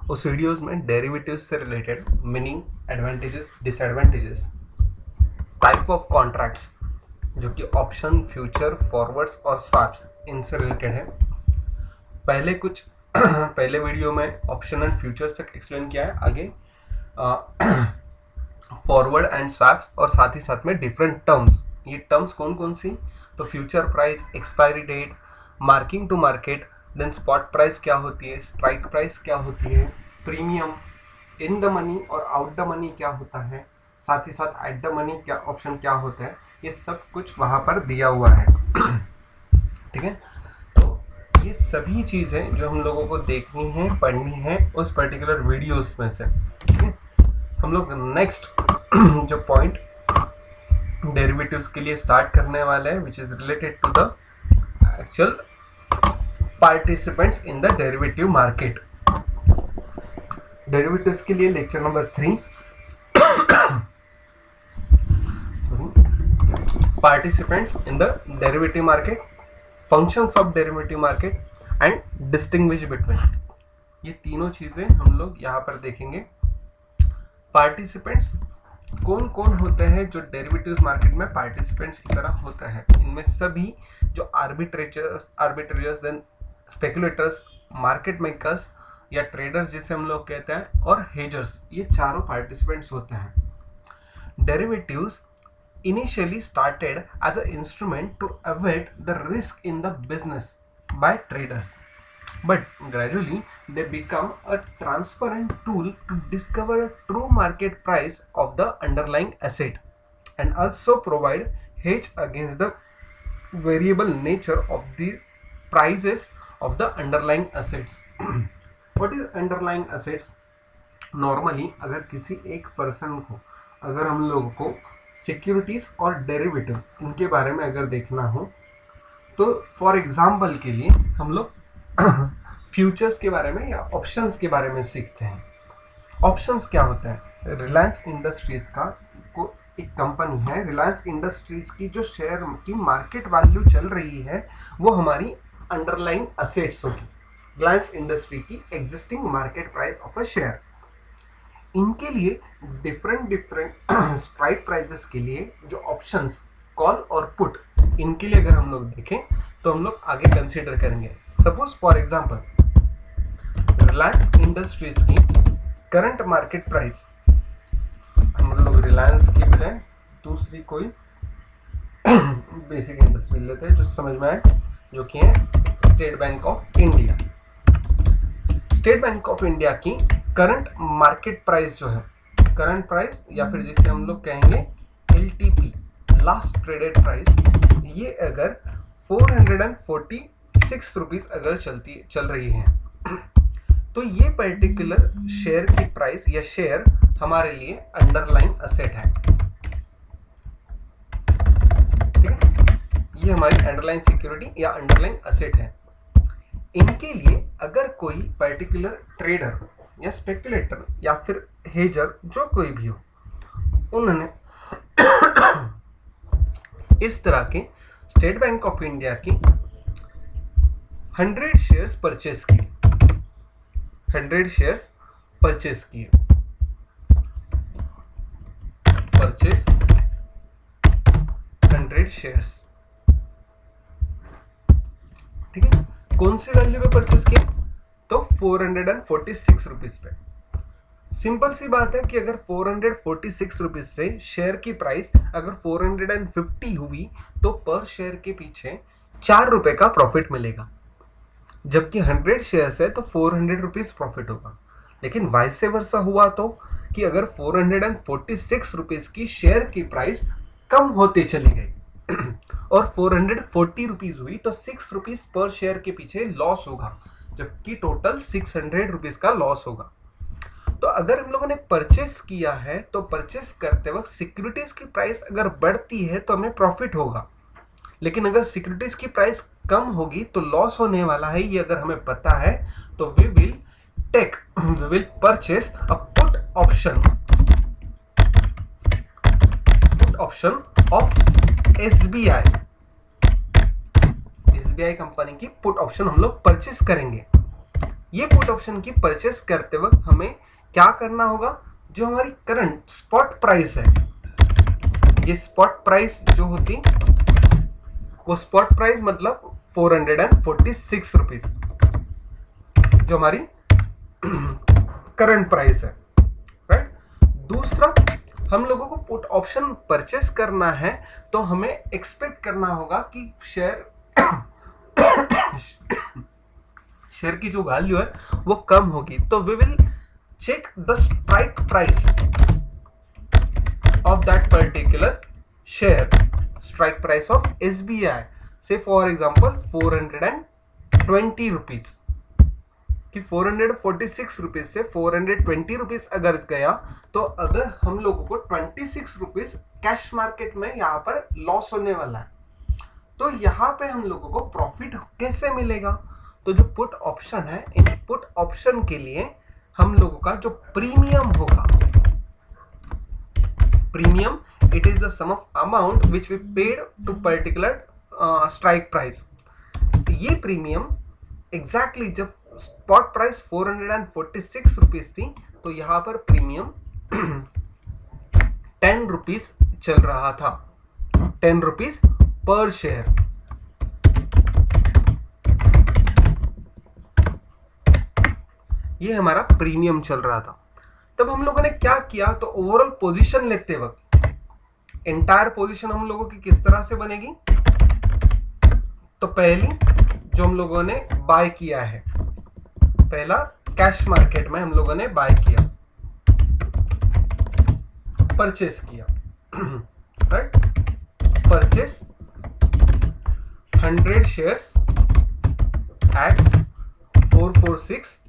उस वीडियोस में डेरिवेटिव्स से related meaning, advantages, disadvantages, type of contracts जो कि ऑप्शन, फ्यूचर, फॉरवर्ड्स और स्वैप्स इनसे रिलेटेड है। पहले वीडियो में ऑप्शन एंड फ्यूचर्स तक एक्सप्लेन किया है, आगे फॉरवर्ड एंड स्वैप्स और साथ ही साथ में डिफरेंट टर्म्स। ये टर्म्स कौन कौन सी? तो future price, expiry date, marking to market, then spot price क्या होती है, स्ट्राइक प्राइस क्या होती है, प्रीमियम, इन द मनी और आउट द मनी क्या होता है, साथ ही साथ एट द मनी क्या ऑप्शन क्या होता है, ये सब कुछ वहां पर दिया हुआ है। ठीक है, तो ये सभी चीजें जो हम लोगों को देखनी है, पढ़नी है उस पर्टिकुलर वीडियोस में से। ठीक है, हम लोग नेक्स्ट जो पॉइंट डेरिवेटिव्स के लिए स्टार्ट करने वाले हैं, which is related to the actual participants in the derivative market. Derivatives के लिए lecture number 3, participants in the derivative market, functions of derivative market and distinguish between. ये तीनों चीजें हम लोग यहाँ पर देखेंगे। पार्टिसिपेंट्स कौन कौन होते हैं जो डेरिवेटिव्स मार्केट में पार्टिसिपेंट्स की तरह होते हैं? इनमें सभी जो आर्बिट्रेजर्स, देन स्पेकुलेटर्स, मार्केट मेकर्स या ट्रेडर्स जिसे हम लोग कहते हैं, और हेजर्स, ये चारों पार्टिसिपेंट्स होते हैं। Derivatives initially started as an instrument to avoid the risk in the business by traders, but gradually they become a transparent tool to discover a true market price of the underlying asset and also provide hedge against the variable nature of the prices of the underlying assets. What is underlying assets? Normally अगर किसी एक person को, अगर हम लोगों को securities और derivatives इनके बारे में अगर देखना हो, तो फॉर एग्जाम्पल के लिए हम लोग फ्यूचर्स के बारे में या ऑप्शंस के बारे में सीखते हैं। ऑप्शंस क्या होता है? रिलायंस इंडस्ट्रीज का को एक कंपनी है, रिलायंस इंडस्ट्रीज की जो शेयर की मार्केट वैल्यू चल रही है वो हमारी अंडरलाइंग असेट्स होगी, रिलायंस इंडस्ट्री की existing market price of a share. इनके लिए डिफरेंट स्ट्राइक प्राइसेस के लिए जो ऑप्शंस, कॉल और पुट, इनके लिए अगर हम लोग देखें तो हम लोग आगे कंसीडर करेंगे। Suppose for example Reliance industries की करंट मार्केट प्राइस, हम लोग रिलायंस की बजाय दूसरी कोई बेसिक इंडस्ट्री लेते हैं जो समझ में आए, जो कि है state bank of India. State bank of India की करंट मार्केट प्राइस जो है, करंट प्राइस या फिर जिसे हम लोग कहेंगे LTP, लास्ट ट्रेडेड प्राइस, ये अगर 446 रुपीज अगर चल रही है, तो ये पर्टिकुलर शेयर की प्राइस या शेयर हमारे लिए अंडरलाइन असेट है। ठीक है, ये हमारी अंडरलाइन सिक्योरिटी या अंडरलाइन असेट है। इनके लिए अगर कोई पर्टिकुलर ट्रेडर या स्पेकुलेटर या फिर हेजर जो कोई भी हो, उन्होंने इस तरह के स्टेट बैंक ऑफ इंडिया की 100 शेयर्स परचेस किए, 100 शेयर्स परचेस किए, परचेस 100 शेयर्स। ठीक है, कौन सी वैल्यू पे परचेस किया? तो 446 रुपीज पे। सिंपल सी बात है कि अगर 446 रुपीज से शेयर की प्राइस अगर 450 हुई तो पर शेयर के पीछे 4 रुपए का प्रॉफिट मिलेगा, जबकि 100 शेयर्स है तो 400 रुपीज प्रॉफिट होगा। लेकिन वाइस वर्सा हुआ तो कि अगर 446 रुपीज की शेयर की प्राइस कम होती चली गई और 440 रुपीज हुई तो 6 रुपीज पर शेयर के पीछे लॉस होगा, जबकि टोटल 600 रुपीज का लॉस होगा। तो अगर हम लोगों ने परचेस किया है तो परचेस करते वक्त सिक्योरिटीज की प्राइस अगर बढ़ती है तो हमें प्रॉफिट होगा, लेकिन अगर सिक्योरिटीज की प्राइस कम होगी तो लॉस होने वाला है, ये अगर हमें पता है तो we will purchase a put option of SBI company की पुट ऑप्शन हम लोग परचेस करेंगे। ये पुट ऑप्शन की परचेस करते वक्त हमें क्या करना होगा, जो हमारी करंट स्पॉट प्राइस है, ये स्पॉट प्राइस जो होती, वो स्पॉट प्राइस मतलब 446 रुपीज, जो हमारी करंट प्राइस है, राइट। दूसरा, हम लोगों को पुट ऑप्शन परचेस करना है तो हमें एक्सपेक्ट करना होगा कि शेयर की जो वैल्यू है वो कम होगी, तो we will check the strike price of that particular share, strike price of SBI, say for example 420 rupees, कि 446 रुपीज से 420 रुपीज अगर गया, तो अगर हम लोगों को 26 रुपीज कैश मार्केट में यहाँ पर लॉस होने वाला है, तो यहाँ पे हम लोगों को प्रॉफिट कैसे मिलेगा। तो जो पुट ऑप्शन है, इन पुट ऑप्शन के लिए हम लोगों का जो प्रीमियम होगा, premium, it is the sum of amount which we paid to particular strike price। ये प्रीमियम एग्जैक्टली जब स्पॉट प्राइस 446 रुपीज थी, तो यहाँ पर प्रीमियम 10 रुपीज चल रहा था, 10 रुपीज पर शेयर। ये हमारा प्रीमियम चल रहा था। तब हम लोगों ने क्या किया, तो ओवरऑल पोजीशन लेते वक्त एंटायर पोजीशन हम लोगों की किस तरह से बनेगी, तो पहली जो हम लोगों ने बाय किया है, पहला कैश मार्केट में हम लोगों ने बाय किया, परचेस किया, right, purchase 100 shares at 446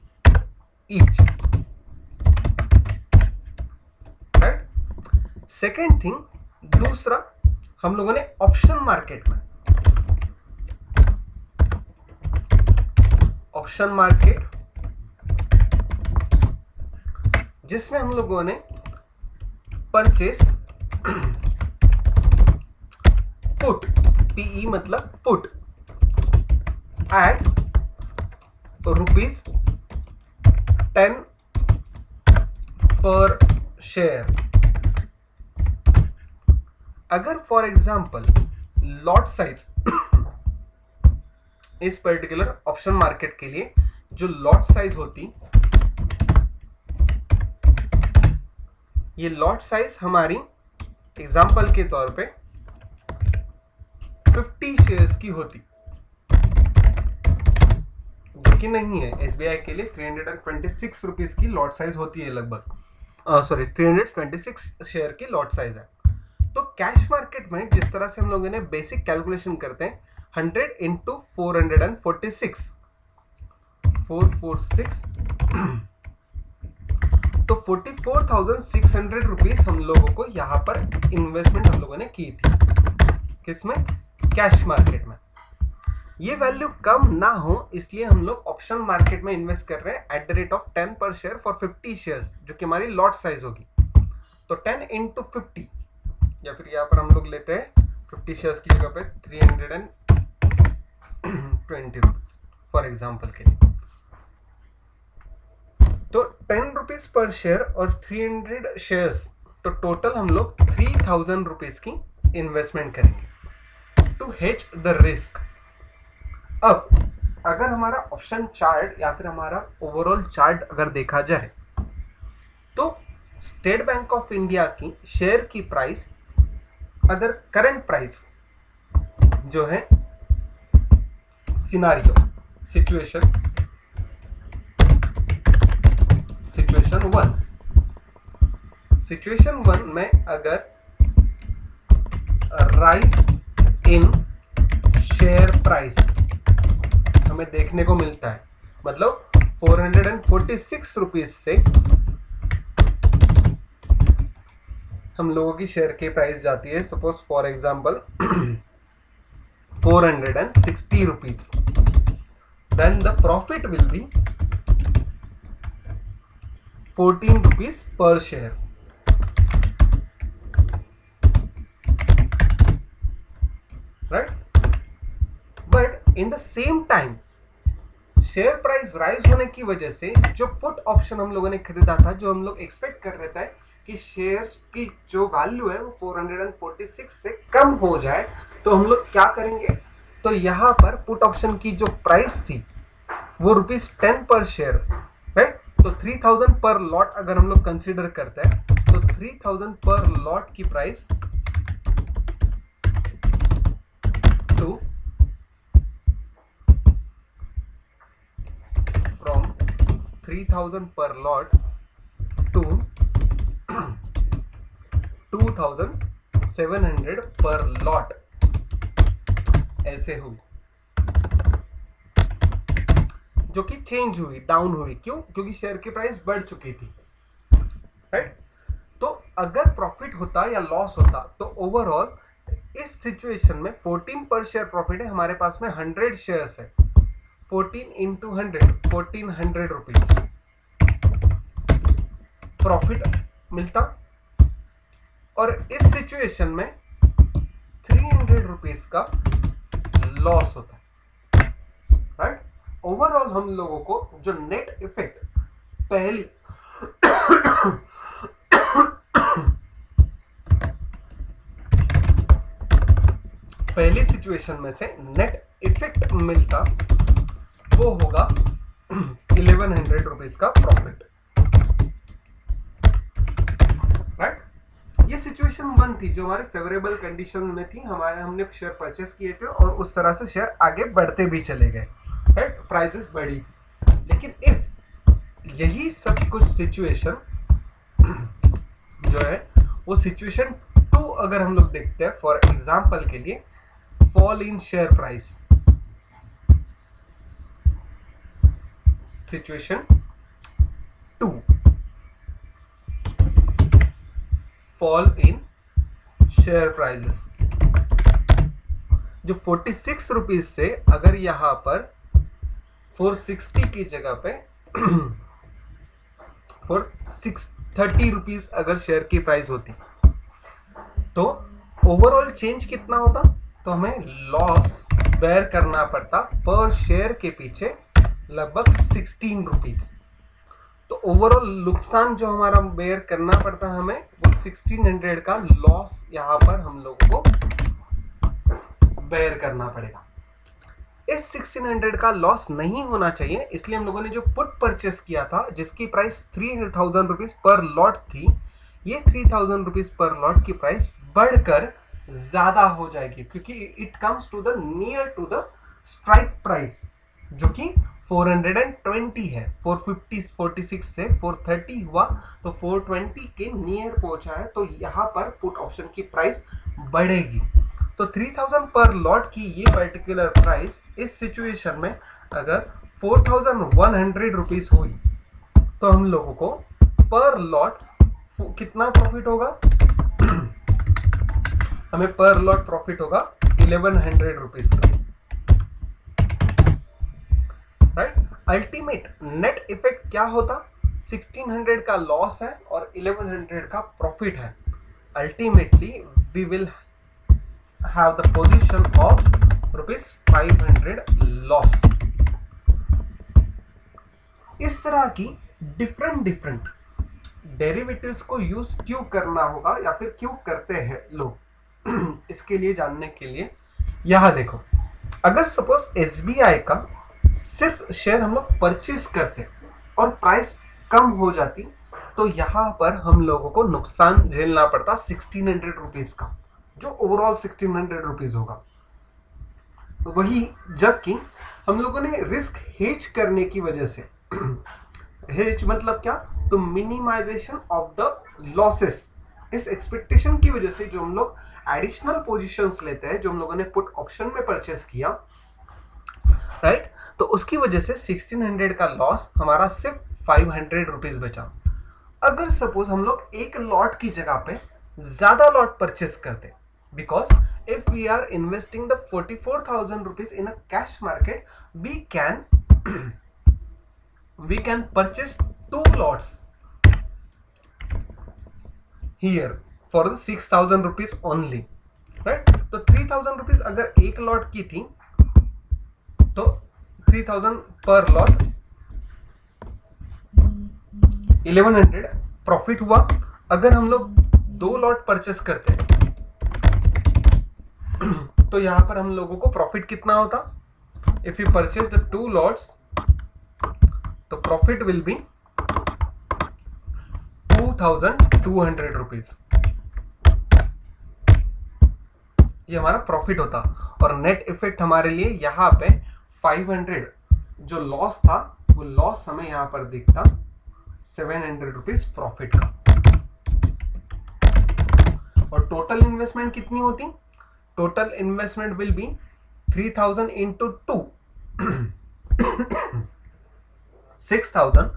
each. Second thing, दूसरा हम लोगों ने ऑप्शन मार्केट में, ऑप्शन मार्केट जिसमें हम लोगों ने परचेस पुट, पीई मतलब पुट, एट ₹10 पर शेयर। अगर फॉर एग्जाम्पल लॉट साइज इस पर्टिकुलर ऑप्शन मार्केट के लिए जो लॉट साइज होती, ये लॉट साइज हमारी एग्जाम्पल के तौर पे 50 शेयर्स की होती, जो कि नहीं है, एसबीआई के लिए 326 रुपीज की लॉट साइज होती है लगभग, सॉरी 326 शेयर की लॉट साइज है। तो कैश मार्केट में जिस तरह से हम लोगों ने बेसिक कैलकुलेशन करते हैं, 100 इंटू 446 तो 44,600 रुपीज हम लोगों को यहाँ पर इन्वेस्टमेंट हम लोगों ने की थी, किसमें, कैश मार्केट में। ये वैल्यू कम ना हो इसलिए हम लोग ऑप्शन मार्केट में इन्वेस्ट कर रहे हैं एट द रेट ऑफ 10 पर शेयर फॉर 50 शेयर्स, जो कि हमारी लॉट साइज होगी। तो 10 इंटू 50, या फिर यहाँ पर हम लोग लेते हैं 50 शेयर्स की जगह पे 320 रुपीज फॉर एग्जाम्पल के लिए। तो 10 रुपीज पर शेयर और 300 शेयर्स, तो टोटल हम लोग 3000 रुपीज की इन्वेस्टमेंट करेंगे टू हेज द रिस्क। अब अगर हमारा ऑप्शन चार्ट या फिर हमारा ओवरऑल चार्ट अगर देखा जाए, तो स्टेट बैंक ऑफ इंडिया की शेयर की प्राइस, अगर करंट प्राइस जो है सिनारियो, सिचुएशन 1 में अगर राइज इन शेयर प्राइस हमें देखने को मिलता है, मतलब 446 रुपीज से हम लोगों की शेयर की प्राइस जाती है suppose for example 460 rupees, then the profit will be 14 rupees per share, right. But in the same time share price rise होने की वजह से जो पुट ऑप्शन हम लोगों ने खरीदा था, जो हम लोग एक्सपेक्ट कर रहे थे कि शेयर्स की जो वैल्यू है वो 446 से कम हो जाए, तो हम लोग क्या करेंगे, तो यहाँ पर पुट ऑप्शन की जो प्राइस थी वो ₹10 पर शेयर, राइट। तो 3000 पर लॉट अगर हम लोग कंसीडर करते हैं, तो 3000 पर लॉट की प्राइस टू फ्रॉम 3000 पर लॉट टू 2700 पर लॉट ऐसे हुई, जो कि चेंज हुई, डाउन हुई। क्यों? क्योंकि शेयर की प्राइस बढ़ चुकी थी, राइट। तो अगर प्रॉफिट होता या लॉस होता, तो ओवरऑल इस सिचुएशन में 14 पर शेयर प्रॉफिट है, हमारे पास में 100 शेयर्स है, 14 इंटू 100, 1400 रुपीज प्रॉफिट मिलता, और इस सिचुएशन में 300 रुपीज का लॉस होता, राइट। ओवरऑल हम लोगों को जो नेट इफेक्ट पहली सिचुएशन में से नेट इफेक्ट मिलता, वो होगा 1100 रुपीज का प्रॉफिट, राइट। ये सिचुएशन 1 थी जो हमारे फेवरेबल कंडीशन में थी, हमने शेयर परचेस किए थे और उस तरह से शेयर आगे बढ़ते भी चले गए, राइट, प्राइसेस बढ़ी। लेकिन इफ यही सब कुछ सिचुएशन जो है वो सिचुएशन 2 अगर हम लोग देखते हैं, फॉर एग्जांपल के लिए fall in share price, situation 2 fall in share prices, जो 46 रुपीज से अगर यहां पर 460 की जगह पे 430 रुपीज अगर शेयर की प्राइस होती, तो ओवरऑल चेंज कितना होता, तो हमें लॉस बेयर करना पड़ता पर शेयर के पीछे लगभग 16 रुपीज। तो ओवरऑल नुकसान जो हमारा बेयर करना पड़ता हमें, वो 1600 का लॉस यहाँ पर हम लोगों को बेयर करना पड़ेगा। इस 1600 का लॉस नहीं होना चाहिए, इसलिए हम लोगों ने जो पुट परचेस किया था जिसकी प्राइस 3000 रुपीज पर लॉट थी, ये 3000 रुपीज पर लॉट की प्राइस बढ़कर ज्यादा हो जाएगी, क्योंकि it comes to the near to the strike price, जो कि 420 है। 446 से 430 हुआ, तो 420 के नियर पहुंचा है, तो यहां पर पुट ऑप्शन की प्राइस बढ़ेगी। तो 3000 पर लॉट की ये पर्टिकुलर प्राइस इस सिचुएशन में अगर 4100 रुपीज हुई, तो हम लोगों को पर लॉट कितना प्रॉफिट होगा हमें पर लॉट प्रॉफिट होगा 1100 रुपीज का, राइट। अल्टीमेट नेट इफेक्ट क्या होता, 1600 का लॉस है और 1100 का प्रॉफिट है। Ultimately we will have the position of ₹500 loss। इस तरह की डिफरेंट डेरिवेटिव्स को यूज क्यों करना होगा या फिर क्यों करते हैं लोग, इसके लिए जानने के लिए यहां देखो, अगर सपोज एसबीआई का सिर्फ शेयर हम लोग परचेस करते और प्राइस कम हो जाती, तो यहां पर हम लोगों को नुकसान झेलना पड़ता 1600 रुपीज का, जो ओवरऑल 1600 रुपीज होगा। वही जबकि हम लोगों ने रिस्क हेज करने की वजह से, हेज मतलब क्या, तो मिनिमाइजेशन ऑफ द लॉसेस, इस एक्सपेक्टेशन की वजह से जो हम लोग एडिशनल पोजीशंस लेते हैं, जो हम लोगों ने पुट ऑप्शन में परचेस किया, राइट, तो उसकी वजह से 1600 का लॉस हमारा सिर्फ 500 रुपीज बचा। अगर सपोज हम लोग एक लॉट की जगह पे ज्यादा लॉट परचेस करते, because if we are investing the 44,000 rupees in a cash market, we can purchase 2 lots here for the 6,000 rupees only, right। तो 3,000 rupees अगर एक लॉट की थी, तो 3000 पर लॉट 1100 प्रॉफिट हुआ। अगर हम लोग 2 लॉट परचेस करते हैं तो यहां पर हम लोगों को प्रॉफिट कितना होता? If you purchase the 2 lots तो प्रॉफिट विल बी 2200 रुपीज। ये हमारा प्रॉफिट होता और नेट इफेक्ट हमारे लिए यहाँ पे 500 जो लॉस था वो लॉस हमें यहाँ पर दिखता 700 रुपीज प्रॉफिट का। और टोटल इन्वेस्टमेंट कितनी होती? Total investment will be 3000 into 2 6000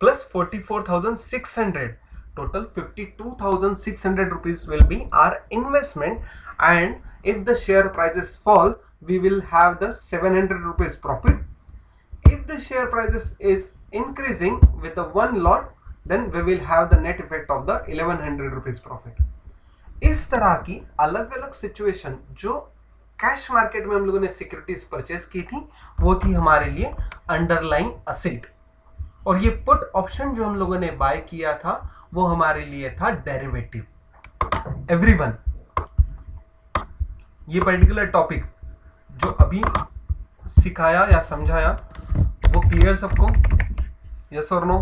plus 44,600 total 52,600 rupees will be our investment, and if the share prices fall we will have the 700 rupees profit. If the share prices is increasing with the one lot then we will have the net effect of the 1100 rupees profit. इस तरह की अलग अलग situation जो cash market में हम लोगों ने सिक्योरिटीज परचेज की थी वो थी हमारे लिए अंडरलाइंग असेट, और ये पुट ऑप्शन जो हम लोगों ने बाय किया था वो हमारे लिए था डेरिवेटिव। एवरीवन, ये पर्टिकुलर टॉपिक जो अभी सिखाया या समझाया वो क्लियर सबको? यस और no?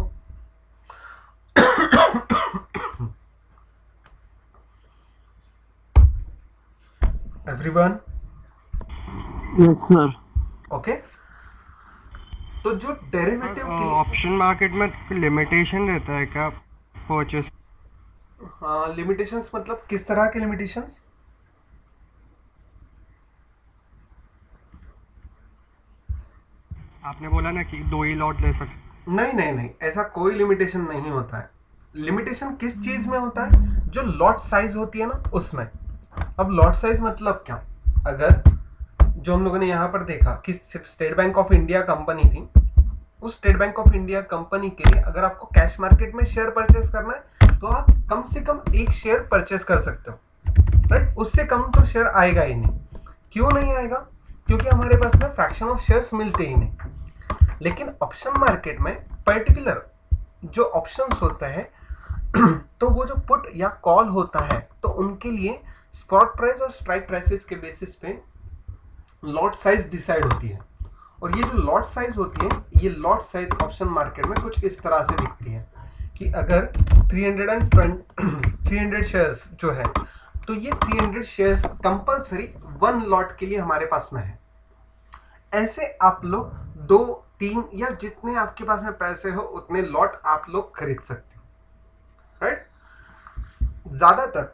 Everyone? Yes sir. Okay, तो जो डेरिवेटिव ऑप्शन मार्केट में लिमिटेशन रहता है क्या परचेस? हाँ, लिमिटेशंस मतलब किस तरह के लिमिटेशंस? आपने बोला ना कि 2 ही लॉट ले सकते। नहीं नहीं नहीं, ऐसा कोई लिमिटेशन नहीं होता है। लिमिटेशन किस चीज में होता है? जो लॉट साइज होती है ना उसमें। अब लॉट साइज मतलब क्या? अगर जो हम लोगों ने यहाँ पर देखा कि state bank of India company थी, उस state bank of India company के लिए अगर आपको कैश मार्केट में शेयर परचेस करना है तो आप कम से कम 1 शेयर परचेस कर सकते हो, राइट? उससे कम तो शेयर आएगा ही नहीं। क्यों नहीं आएगा? क्योंकि हमारे पास में फ्रैक्शन ऑफ शेयर्स मिलते ही नहीं। लेकिन ऑप्शन मार्केट में पर्टिकुलर जो ऑप्शंस होते हैं तो वो जो पुट या कॉल होता है तो उनके लिए स्पॉट प्राइस और स्ट्राइक प्राइसेस के बेसिस पे लॉट साइज डिसाइड होती है। और ये जो लॉट साइज होती है, ये लॉट साइज ऑप्शन मार्केट में कुछ इस तरह से दिखती है कि अगर 300 शेयर्स जो है तो ये 300 शेयर्स कंपलसरी 1 लॉट के लिए हमारे पास में है। ऐसे आप लोग 2, 3 या जितने आपके पास में पैसे हो उतने लॉट आप लोग खरीद सकते हो, राइट? ज्यादातर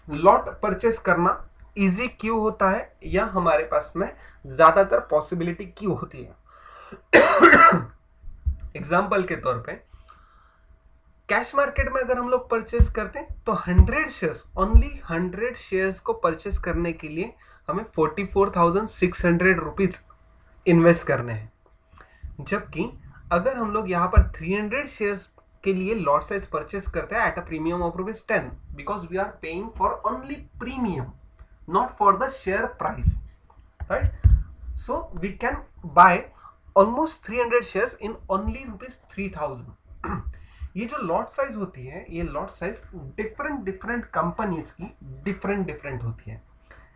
लॉट परचेस करना इजी क्यों होता है या हमारे पास में ज्यादातर पॉसिबिलिटी क्यों होती है? एग्जाम्पल के तौर पे कैश मार्केट में अगर हम लोग परचेस करते हैं तो 100 शेयर्स, ओनली 100 शेयर्स को परचेस करने के लिए हमें 44,600 रुपीज इन्वेस्ट करने हैं। जबकि अगर हम लोग यहाँ पर 300 शेयर्स के लिए लॉट साइज परचेस करते हैं at a premium of ₹10, because we are paying for only premium, not for the share price, right? So we can buy almost 300 shares in only ₹3,000. ये जो लॉट साइज होती है, ये lot size different companies की different होती है।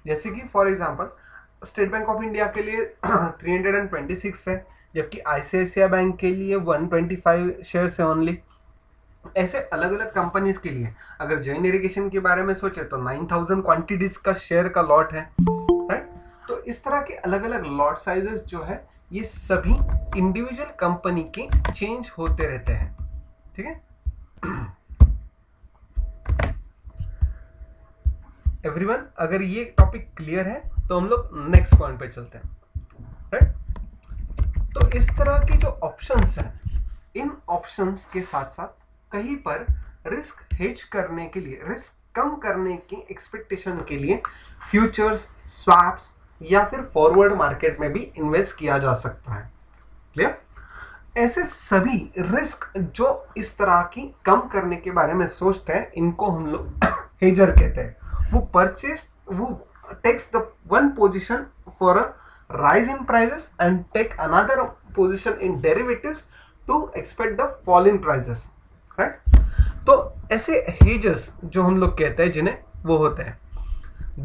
जैसे कि for example state bank of India के लिए 326 है, जबकि आईसीआईसीआई बैंक के लिए 125 शेयर्स है ओनली। ऐसे अलग अलग कंपनीज के लिए अगर जैन इरिगेशन के बारे में सोचे तो 9000 क्वांटिटीज का शेयर का लॉट है, राइट? तो इस तरह के अलग अलग लॉट साइजेस जो है ये सभी इंडिविजुअल कंपनी के चेंज होते रहते हैं, ठीक है? एवरीवन, अगर ये टॉपिक क्लियर है तो हम लोग नेक्स्ट पॉइंट पे चलते हैं, राइट? तो इस तरह के जो ऑप्शंस हैं, इन ऑप्शंस के साथ साथ कहीं पर रिस्क हेज करने के लिए, रिस्क कम करने की एक्सपेक्टेशन के लिए फ्यूचर्स, स्वैप्स या फिर फॉरवर्ड मार्केट में भी इन्वेस्ट किया जा सकता है। क्लियर? ऐसे सभी रिस्क जो इस तरह की कम करने के बारे में सोचते हैं इनको हम लोग हेजर कहते हैं। वो takes the one position for a rise in prices and take another position in derivatives to expect the fall in prices, right? तो ऐसे hedgers जो हम लोग कहते हैं जिन्हें, वो होते हैं,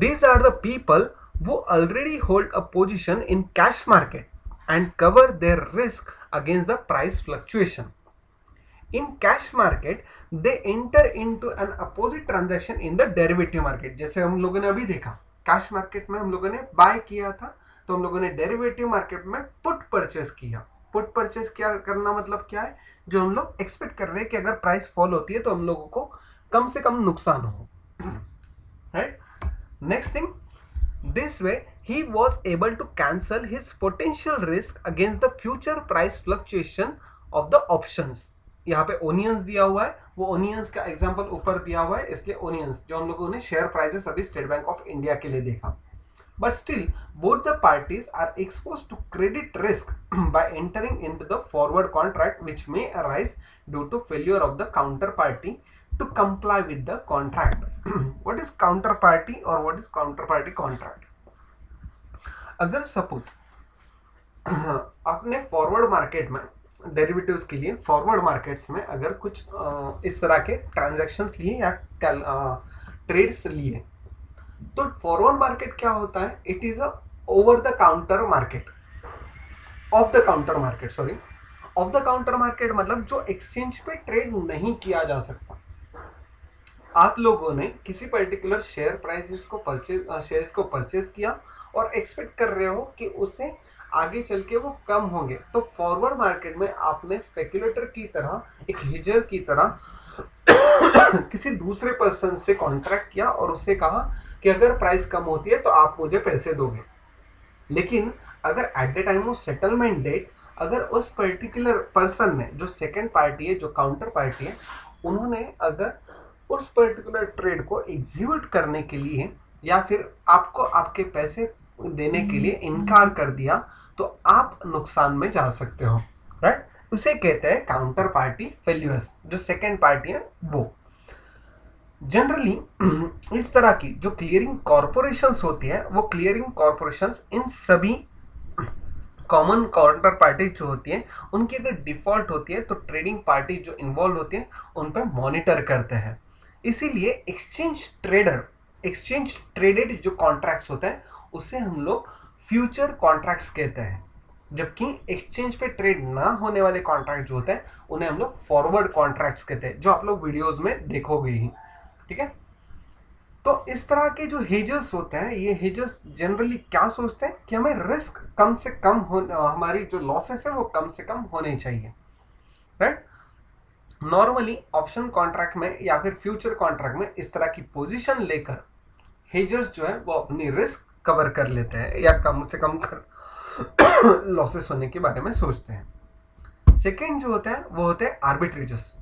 these are the people who already hold a position in cash market and cover their risk against the price fluctuation. In cash market they enter into an opposite transaction in the derivative market. जैसे हम लोगों ने अभी देखा, cash market में हम लोगों ने बाय किया था, तो हम लोगों ने डेरिवेटिव मार्केट में पुट परचेस किया. पुट परचेस क्या करना मतलब क्या है, जो हम लोग एक्सपेक्ट कर रहे हैं कि अगर प्राइस फॉल होती है तो हम लोगों को कम से कम नुकसान हो, right? Next thing, this way he was able to cancel his potential risk against the future price fluctuation of the options. यहाँ पे ओनियंस दिया हुआ है, वो ओनियंस का एग्जांपल ऊपर दिया हुआ है, इसलिए ओनियंस जो हम लोगों ने शेयर प्राइसेस अभी स्टेट बैंक ऑफ इंडिया के लिए देखा. But still, both the parties are exposed to credit risk by entering into the forward contract, which may arise due to failure of the counterparty to comply with the contract. What is counterparty or what is counterparty contract? अगर suppose आपने forward market में derivatives के लिए forward markets में अगर कुछ इस तरह के ट्रांजैक्शंस लिए या ट्रेड्स लिए, तो फॉरवर्ड मार्केट क्या होता है? It is a over the counter market, of the counter market, sorry, of the counter market मतलब जो एक्सचेंज पे ट्रेड नहीं किया जा सकता. आप लोगों ने किसी पर्टिकुलर शेयर प्राइसेस को शेयर्स को परचेज किया और एक्सपेक्ट कर रहे हो कि उसे आगे चल के वो कम होंगे, तो फॉरवर्ड मार्केट में आपने स्पेक्युलेटर की तरह, एक हेजर की तरह किसी दूसरे पर्सन से कॉन्ट्रैक्ट किया और उससे कहा कि अगर प्राइस कम होती है तो आप मुझे पैसे दोगे. लेकिन अगर at the time of settlement date अगर उस पर्टिकुलर पर्सन ने, जो सेकेंड पार्टी है, जो काउंटर पार्टी है, उन्होंने अगर उस पर्टिकुलर ट्रेड को एग्जीक्यूट करने के लिए या फिर आपको आपके पैसे देने के लिए इनकार कर दिया, तो आप नुकसान में जा सकते हो, राइट? उसे कहते हैं काउंटर पार्टी फेल्यूर्स. जो सेकेंड पार्टी है वो जनरली इस तरह की जो क्लियरिंग कॉर्पोरेशंस होती है, वो क्लियरिंग कॉर्पोरेशंस इन सभी कॉमन काउंटर पार्टी जो होती है उनकी अगर डिफॉल्ट होती है तो ट्रेडिंग पार्टी जो इन्वॉल्व होती है उन पर मॉनिटर करते हैं. इसीलिए एक्सचेंज ट्रेडेड जो कॉन्ट्रैक्ट्स होते हैं उसे हम लोग फ्यूचर कॉन्ट्रैक्ट्स कहते हैं, जबकि एक्सचेंज पे ट्रेड ना होने वाले कॉन्ट्रैक्ट जो होते हैं उन्हें हम लोग फॉरवर्ड कॉन्ट्रैक्ट्स कहते हैं, जो आप लोग वीडियोस में देखोगे ही, ठीक है? तो इस तरह के जो हेजर्स होते हैं, ये हेजर्स जनरली क्या सोचते हैं कि हमें रिस्क कम से कम हो, हमारी जो लॉसेस है वो कम से कम होने चाहिए, राइट? नॉर्मली ऑप्शन कॉन्ट्रैक्ट में या फिर फ्यूचर कॉन्ट्रैक्ट में इस तरह की पोजीशन लेकर हेजर्स जो है वो अपनी रिस्क कवर कर लेते हैं या कम से कम कर लॉसेस होने के बारे में सोचते हैं. सेकेंड जो होता है वो होते हैं आर्बिट्रेजर्स.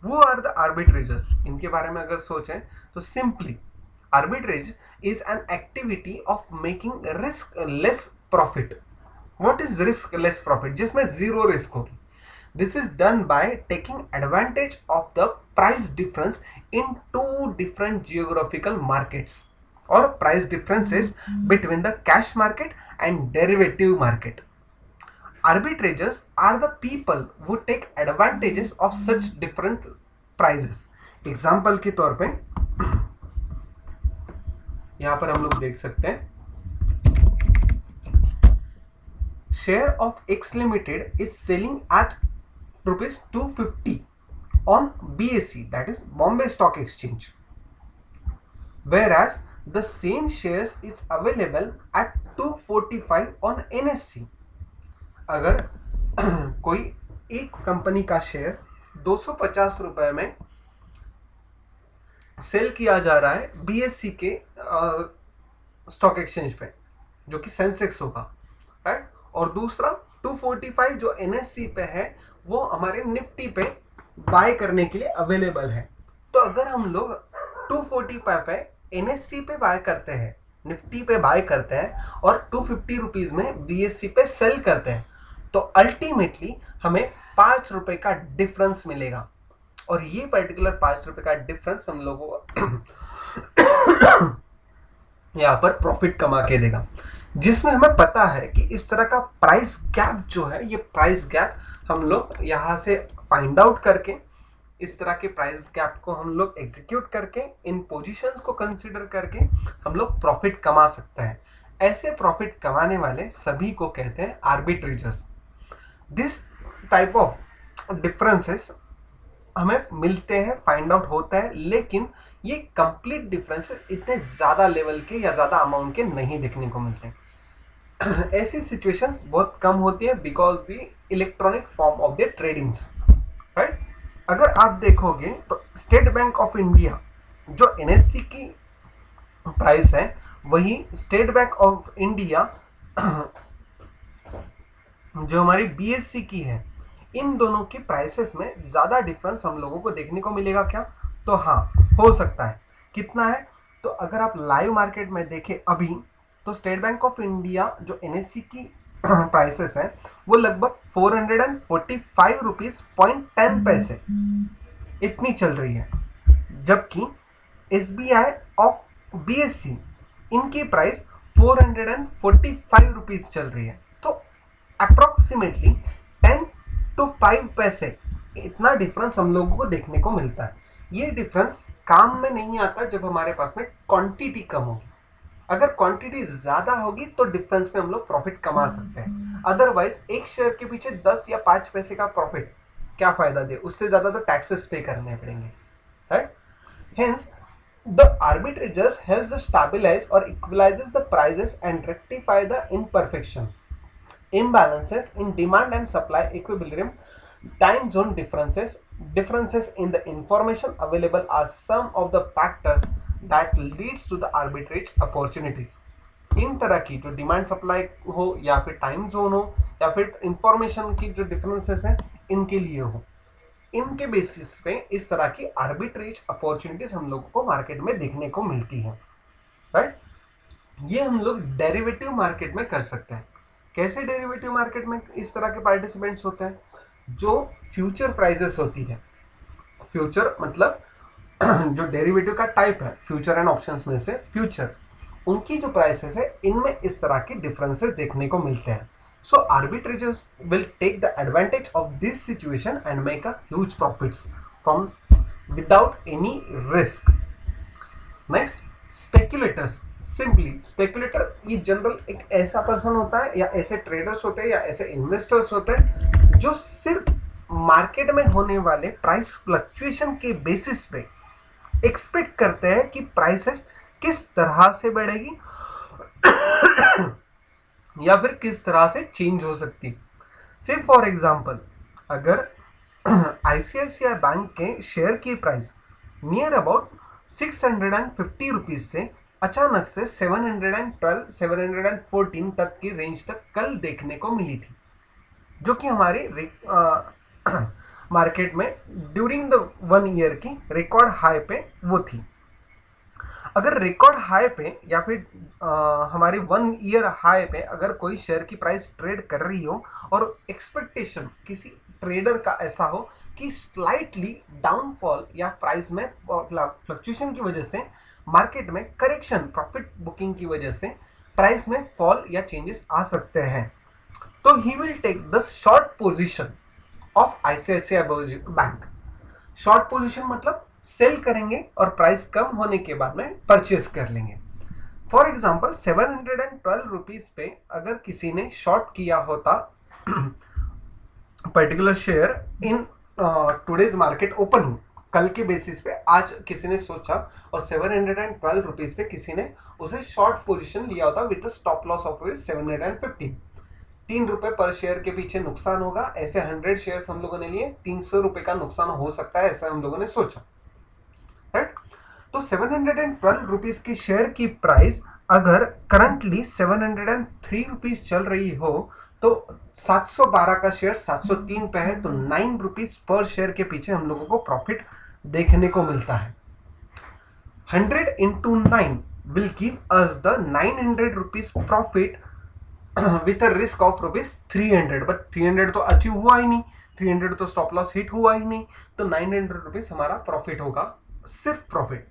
वो आर द आर्बिट्रेजर्स. इनके बारे में अगर सोचें तो simply arbitrage is an activity of making risk less profit. What is risk less profit? जिसमें जीरो रिस्क होगी. This is done by taking advantage of the price difference in two different geographical markets or price differences between the cash market and derivative market. Arbitrators are the people who take advantages of such different prices. Example के तौर पे यहाँ पर हम लोग देख सकते हैं, share of X Limited is selling at rupees 250 on BSE, that is Bombay Stock Exchange, whereas the same shares is available at 245 on NSE. अगर कोई एक कंपनी का शेयर 250 रुपए में सेल किया जा रहा है BSE के स्टॉक एक्सचेंज पे, जो कि सेंसेक्स होगा, राइट? और दूसरा 245 जो NSE पे है वो हमारे निफ्टी पे बाय करने के लिए अवेलेबल है. तो अगर हम लोग 245 पे NSE पे बाय करते हैं, निफ्टी पे बाय करते हैं और 250 रुपीज में BSE पे सेल करते हैं, तो अल्टीमेटली हमें 5 रुपए का डिफरेंस मिलेगा. और ये पर्टिकुलर 5 रुपए का डिफरेंस हम लोगों को यहाँ पर प्रॉफिट कमा के देगा. जिसमें हमें पता है कि इस तरह का प्राइस गैप जो है, ये प्राइस गैप हम लोग यहाँ से फाइंड आउट करके, इस तरह के प्राइस गैप को हम लोग एग्जीक्यूट करके, इन पोजीशंस को कंसीडर करके हम लोग प्रॉफिट कमा सकते हैं। ऐसे प्रॉफिट कमाने वाले सभी को कहते हैं आर्बिट्रेजर्स। दिस टाइप ऑफ डिफरेंसेस हमें मिलते हैं, फाइंड आउट होता है, लेकिन ये कंप्लीट डिफरेंसेस इतने ज्यादा लेवल के या ज्यादा अमाउंट के नहीं देखने को मिलते हैं। ऐसी सिचुएशंस बहुत कम होती है because the electronic form of the tradings, right. अगर आप देखोगे तो स्टेट बैंक ऑफ इंडिया जो एनएससी की प्राइस है, वही स्टेट बैंक ऑफ इंडिया जो हमारी बीएससी की है, इन दोनों की प्राइसेस में ज्यादा डिफरेंस हम लोगों को देखने को मिलेगा क्या? तो हाँ, हो सकता है। कितना है? तो अगर आप लाइव मार्केट में देखें अभी, तो स्टेट बैंक ऑफ इंडिया जो एनएससी की प्राइसेस है वो लगभग 445 रुपीज पॉइंट 10 पैसे इतनी चल रही है, जबकि एसबीआई ऑफ बीएससी इनकी प्राइस 445 रुपीज चल रही है। तो अप्रोक्सीमेटली 10 to 5 पैसे इतना डिफरेंस हम लोगों को देखने को मिलता है। ये डिफरेंस काम में नहीं आता जब हमारे पास में क्वांटिटी कम होगी। अगर क्वांटिटी ज्यादा होगी तो डिफरेंस में हम लोग प्रॉफिट कमा सकते हैं। अदरवाइज एक शेयर के पीछे 10 या 5 पैसे का प्रॉफिट क्या फायदा दे, उससे ज्यादा तो टैक्सेस पे करने पड़ेंगे, right. Hence, the arbitrageurs helps to stabilize or equalizes the prices and rectify the imperfections, imbalances in demand and supply equilibrium, time zone differences in the information available are some of the factors that leads to the arbitrage opportunities. इन तरह की जो demand supply हो या फिर time zone हो या फिर information की जो डिफरेंसेस हैं इनके लिए हो, इनके बेसिस पे इस तरह की आर्बिट्रेज अपॉर्चुनिटीज हम लोगों को मार्केट में देखने को मिलती है, राइट। ये हम लोग डेरिवेटिव मार्केट में कर सकते हैं। कैसे डेरिवेटिव मार्केट में इस तरह के पार्टिसिपेंट्स होते हैं? जो फ्यूचर प्राइजेस होती है, फ्यूचर मतलब जो डेरिवेटिव का टाइप है फ्यूचर एंड ऑप्शंस में से फ्यूचर, उनकी जो प्राइसेस है इनमें इस तरह के डिफरेंसेस देखने को मिलते हैं। So arbitrators will take the advantage of this situation and make a huge profits from without any risk. Next, speculators. Simply, speculator ये जनरल एक ऐसा पर्सन होता है या ऐसे ट्रेडर्स होते हैं या ऐसे इन्वेस्टर्स होते हैं जो सिर्फ मार्केट में होने वाले प्राइस फ्लक्चुएशन के बेसिस पे एक्सपेक्ट करते हैं कि प्राइसेस किस तरह से बढ़ेगी या फिर किस तरह से चेंज हो सकती। से फॉर एग्जांपल, अगर आईसीआईसीआई बैंक के शेयर की प्राइस नियर अबाउट 650 रुपीज से अचानक से 712 714 तक की रेंज तक कल देखने को मिली थी, जो कि हमारे मार्केट में ड्यूरिंग द 1 ईयर की रिकॉर्ड हाई पे वो थी। अगर रिकॉर्ड हाई पे या फिर हमारी 1 ईयर हाई पे अगर कोई शेयर की प्राइस ट्रेड कर रही हो और एक्सपेक्टेशन किसी ट्रेडर का ऐसा हो कि स्लाइटली डाउनफॉल या प्राइस में फ्लक्चुएशन की वजह से मार्केट में करेक्शन प्रॉफिट बुकिंग की वजह से प्राइस में फॉल या चेंजेस आ सकते हैं, तो he will take the short position of ICICI bank. Short position मतलब सेल करेंगे और प्राइस कम होने के बाद में परचेस कर लेंगे। फॉर एग्जांपल 712 रुपीज पे अगर किसी ने शॉर्ट किया होता particular share in today's market open, कल के बेसिस पे आज किसी ने सोचा और 712 रुपीज पे किसी ने उसे शॉर्ट पोजीशन लिया होता विद स्टॉप लॉस ऑफ 750, 3 रुपए पर शेयर के पीछे नुकसान होगा। ऐसे 100 शेयर्स हम लोगों ने लिए, 300 रुपए का नुकसान हो सकता है, ऐसा हम लोगों ने सोचा, राइट। तो 712 रुपीज की शेयर की प्राइस अगर करंटली 703 रुपीज चल रही हो तो 712 का शेयर 703 पे है, तो 9 रुपीज पर शेयर के पीछे हम लोगों को प्रॉफिट देखने को मिलता है। 100 into 9 will give us the 900 rupees profit with a risk of rupees 300, but 300 तो अचीव हुआ ही नहीं, 300 तो स्टॉप लॉस हिट हुआ ही नहीं, तो 900 रुपीज हमारा प्रॉफिट होगा, सिर्फ प्रॉफिट।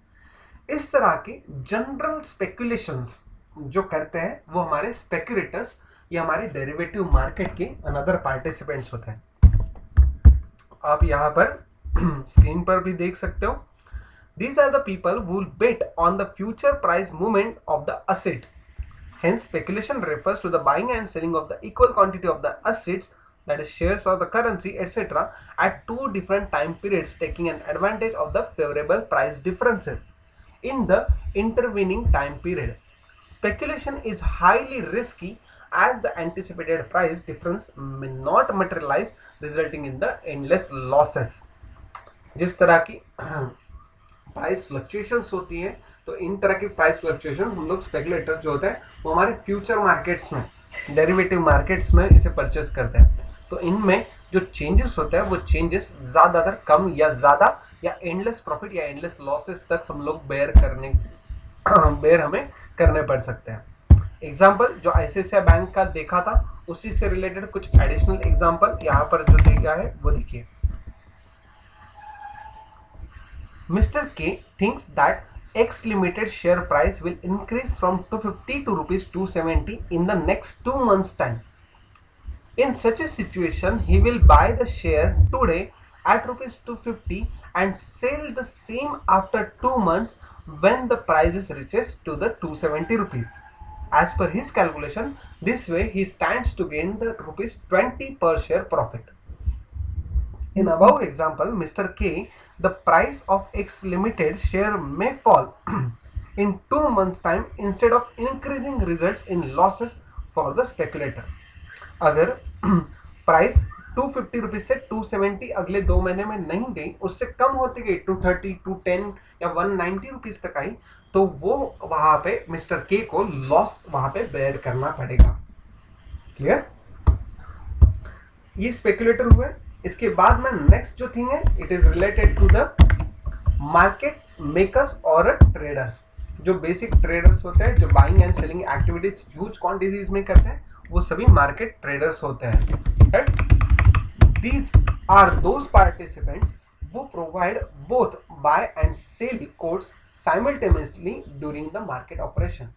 इस तरह के जनरल स्पेकुलेशंस जो करते हैं वो हमारे स्पेक्युलेटर्स या हमारे डेरिवेटिव मार्केट के अनदर पार्टिसिपेंट्स होते हैं। आप यहाँ पर स्क्रीन पर भी देख सकते हो। These are the people who will bet on the future price movement of the asset. Hence, speculation refers to the buying and selling of the equal quantity of the assets, that is shares or the currency, etc., at two different time periods, taking an advantage of the favorable price differences in the intervening time period. Speculation is highly risky as the anticipated price difference may not materialize, resulting in the endless losses. जिस तरह की price fluctuations होती हैं, तो इन तरह की price fluctuation हम लोग स्पेकुलेटर्स जो होते हैं वो हमारे फ्यूचर मार्केट्स में, डेरिवेटिव मार्केट्स में इसे परचेस करते हैं। तो इनमें जो चेंजेस होते हैं वो चेंजेस ज़्यादातर कम या ज़्यादा या एंडलेस प्रॉफिट या एंडलेस लॉसेस तक हम लोग बेयर हमें करने पड़ सकते हैं। एग्जाम्पल जो आईसीआईसीआई बैंक का देखा था उसी से रिलेटेड कुछ एडिशनल एग्जाम्पल यहाँ पर जो दिया है वो देखिए। Mr. K thinks that X Limited share price will increase from 250 to rupees 270 in the next 2 months' time. In such a situation, he will buy the share today at rupees 250 and sell the same after 2 months when the price reaches to the 270 rupees. As per his calculation, this way he stands to gain the rupees 20 per share profit. In above example, Mr. K, the price of X Limited share may fall in 2 months' time instead of increasing, results in losses for the speculator. अगर price 250 rupees से 270 अगले 2 महीने में नहीं गई, उससे कम होती गई 230, 210 या 190 रुपीज तक आई, तो वो वहां पे मिस्टर के को लॉस वहां पे बेयर करना पड़ेगा। क्लियर? ये स्पेकुलेटर हुए। इसके बाद में नेक्स्ट जो थिंग है, it is related to the market makers और ट्रेडर्स। जो बेसिक ट्रेडर्स होते हैं, जो buying and selling activities huge quantities में करते हैं, वो सभी मार्केट ट्रेडर्स होते हैं। Right? These are those participants who provide both buy and sell quotes simultaneously during the market operation.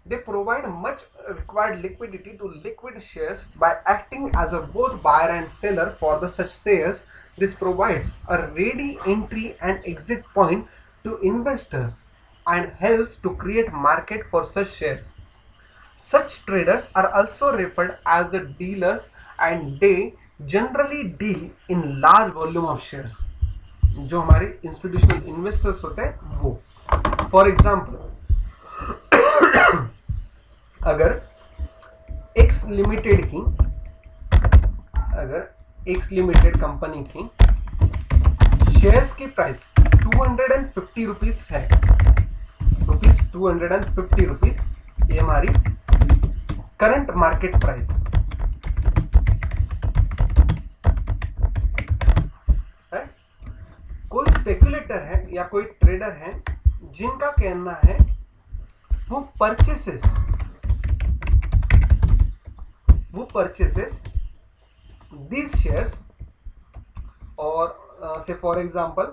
They provide much required liquidity to liquid shares by acting as a both buyer and seller for the such shares. This provides a ready entry and exit point to investors and helps to create market for such shares. Such traders are also referred as the dealers and they generally deal in large volume of shares. जो हमारे institutional investors होते हैं वो, for example अगर x limited company की shares की price 250 rupees है, rupees 250 rupees, ये हमारी करंट मार्केट प्राइस है। कोई स्पेकुलेटर है या कोई ट्रेडर है जिनका कहना है वो परचेसेस these shares और say for example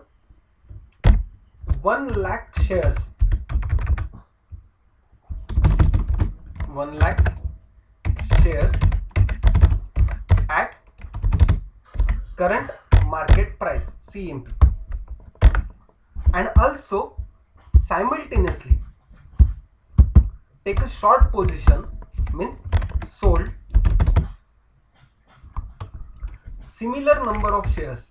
1 lakh shares, 1 lakh shares at current market price CMP, and also simultaneously take a short position, means sold similar number of shares,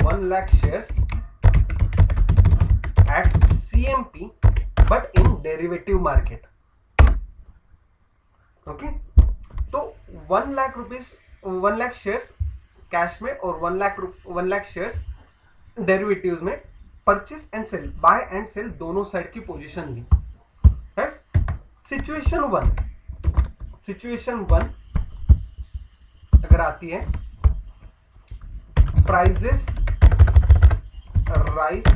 1 lakh shares at CMP but in derivative market. ओके, तो 1 lakh rupees, 1 lakh shares cash में और 1 lakh shares derivatives में purchase and sale, buy and sale दोनों side की पोजीशन ली है। सिचुएशन वन अगर आती है, प्राइजेस राइज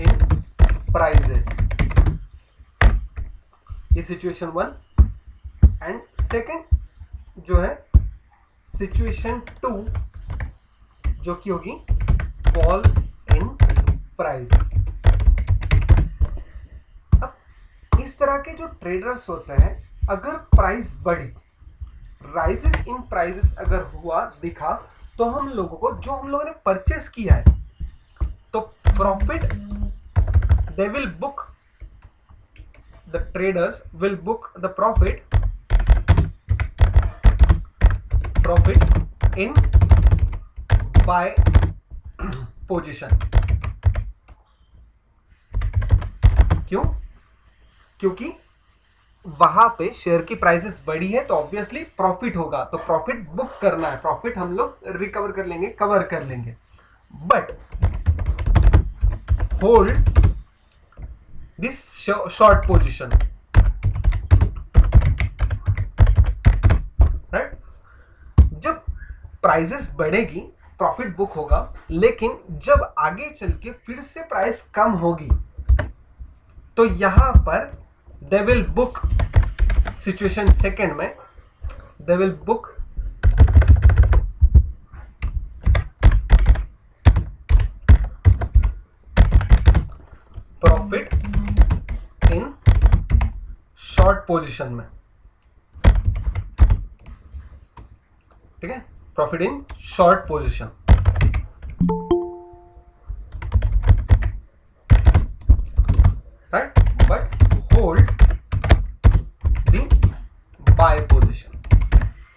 इन प्राइजेस, ये सिचुएशन वन। एंड सेकंड जो है सिचुएशन 2 जो कि होगी फॉल इन प्राइसेस। तरह के जो ट्रेडर्स होते हैं, अगर प्राइस बढ़ी, राइजेस इन प्राइसेस अगर हुआ दिखा, तो हम लोगों को, जो हम लोगों ने परचेस किया है, तो profit they will book, the traders will book the profit in by position. क्यों? क्योंकि वहां पे शेयर की प्राइसेस बढ़ी है तो ऑब्वियसली प्रॉफिट होगा, तो प्रॉफिट बुक करना है, प्रॉफिट हम लोग रिकवर कर लेंगे, कवर कर लेंगे। But hold this short position, right? जब प्राइसेस बढ़ेगी प्रॉफिट बुक होगा, लेकिन जब आगे चल के फिर से प्राइस कम होगी तो यहां पर they will book, situation second में they will book profit in short position में, ठीक है? Profit in short position, right? But hold the buy position,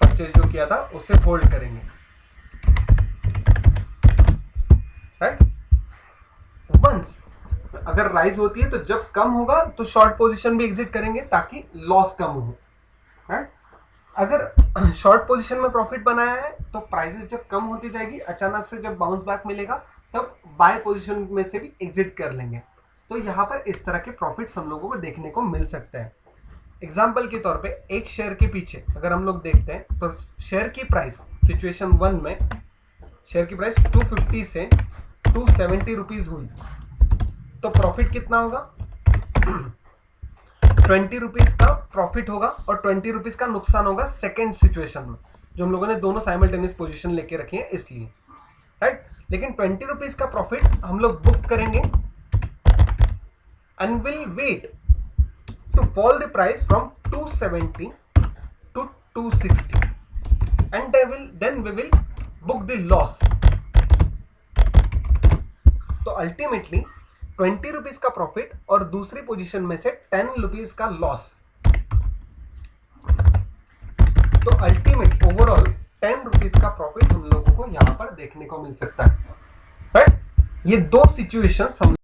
purchase जो किया था उसे होल्ड करेंगे, राइट? वंस अगर राइज होती है तो जब कम होगा तो शॉर्ट पोजीशन भी एग्जिट करेंगे ताकि लॉस कम हो, राइट? अगर शॉर्ट पोजीशन में प्रॉफिट बनाया है तो प्राइसेस जब कम होती जाएगी, अचानक से जब बाउंस बैक मिलेगा तब बाय पोजीशन में से भी एग्जिट कर लेंगे। तो यहाँ पर इस तरह के प्रॉफिट्स हम लोगों को देखने को मिल सकते हैं। एग्जाम्पल के तौर पे एक शेयर के पीछे अगर हम लोग देखते हैं तो शेयर की प्राइस सिचुएशन 1 में शेयर की प्राइस 250 से 270 रुपीज हुई, तो प्रॉफिट कितना होगा? 20 रुपीज का प्रॉफिट होगा और 20 रुपीज का नुकसान होगा सेकेंड सिचुएशन में, जो हम लोगों ने दोनों साइमल्टेनियस पोजीशन लेके रखी है इसलिए, राइट? लेकिन 20 रुपीज का प्रॉफिट हम लोग बुक करेंगे and will wait to fall the price from 270 to 260 and then we will book the loss. तो अल्टीमेटली 20 रुपीज का प्रॉफिट और दूसरी पोजीशन में से 10 रुपीज का लॉस, तो अल्टीमेट ओवरऑल 10 रुपीज का प्रॉफिट हम लोगों को यहां पर देखने को मिल सकता है, राइट? ये दो सिचुएशंस हम